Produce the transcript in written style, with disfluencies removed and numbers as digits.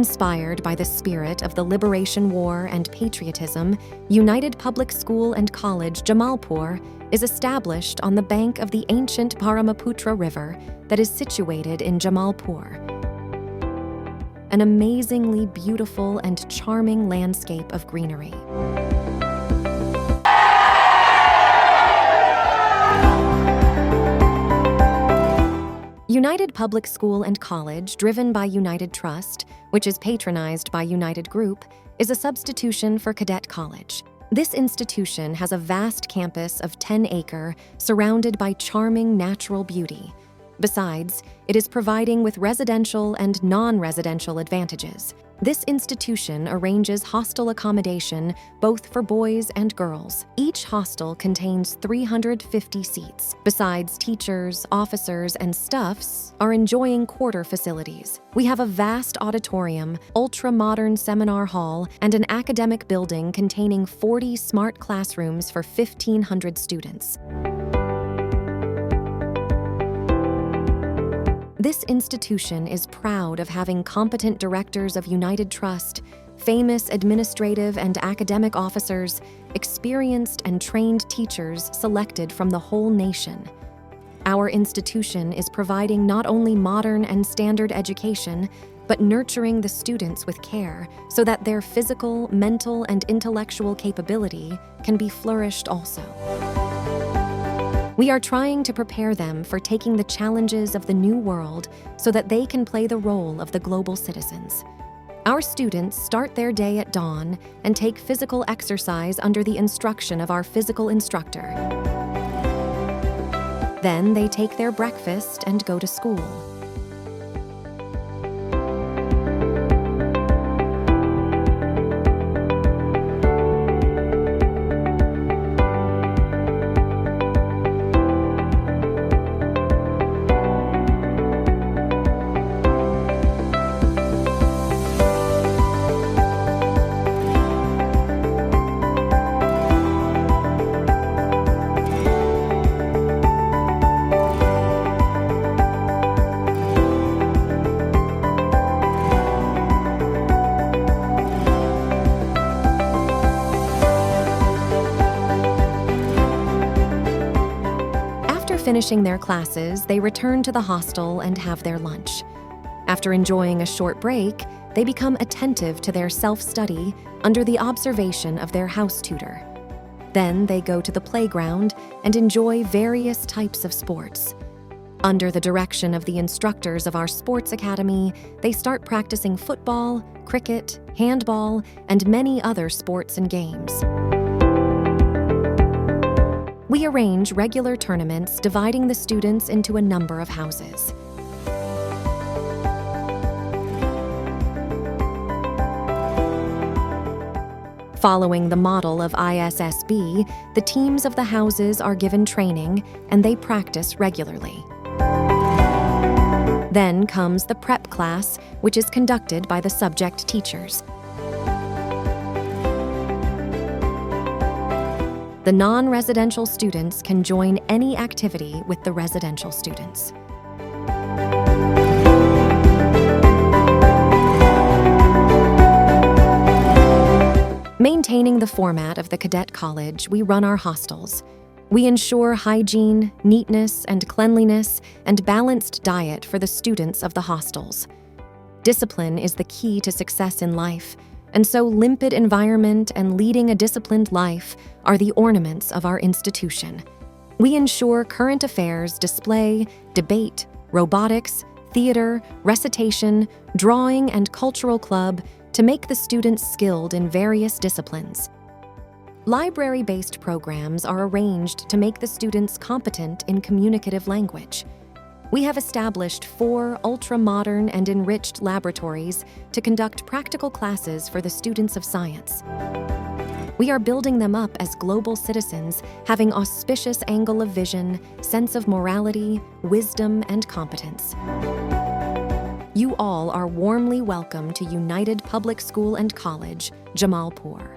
Inspired by the spirit of the Liberation War and patriotism, United Public School and College Jamalpur is established on the bank of the ancient Brahmaputra River that is situated in Jamalpur. An amazingly beautiful and charming landscape of greenery. United Public School and College, driven by United Trust, which is patronized by United Group, is a substitution for Cadet College. This institution has a vast campus of 10-acre, surrounded by charming natural beauty. Besides, it is providing with residential and non-residential advantages. This institution arranges hostel accommodation both for boys and girls. Each hostel contains 350 seats. Besides, teachers, officers, and staffs are enjoying quarter facilities. We have a vast auditorium, ultra-modern seminar hall, and an academic building containing 40 smart classrooms for 1,500 students. This institution is proud of having competent directors of United Trust, famous administrative and academic officers, experienced and trained teachers selected from the whole nation. Our institution is providing not only modern and standard education, but nurturing the students with care so that their physical, mental, and intellectual capability can be flourished also. We are trying to prepare them for taking the challenges of the new world so that they can play the role of the global citizens. Our students start their day at dawn and take physical exercise under the instruction of our physical instructor. Then they take their breakfast and go to school. Finishing their classes, they return to the hostel and have their lunch. After enjoying a short break, they become attentive to their self-study under the observation of their house tutor. Then they go to the playground and enjoy various types of sports. Under the direction of the instructors of our sports academy, they start practicing football, cricket, handball, and many other sports and games. We arrange regular tournaments dividing the students into a number of houses. Following the model of ISSB, the teams of the houses are given training and they practice regularly. Then comes the prep class, which is conducted by the subject teachers. The non-residential students can join any activity with the residential students. Maintaining the format of the cadet college, we run our hostels. We ensure hygiene, neatness, and cleanliness, and balanced diet for the students of the hostels. Discipline is the key to success in life, and so limpid environment and leading a disciplined life are the ornaments of our institution. We ensure current affairs, display, debate, robotics, theater, recitation, drawing, and cultural club to make the students skilled in various disciplines. Library-based programs are arranged to make the students competent in communicative language. We have established 4 ultra-modern and enriched laboratories to conduct practical classes for the students of science. We are building them up as global citizens, having auspicious angle of vision, sense of morality, wisdom, and competence. You all are warmly welcome to United Public School and College, Jamalpur.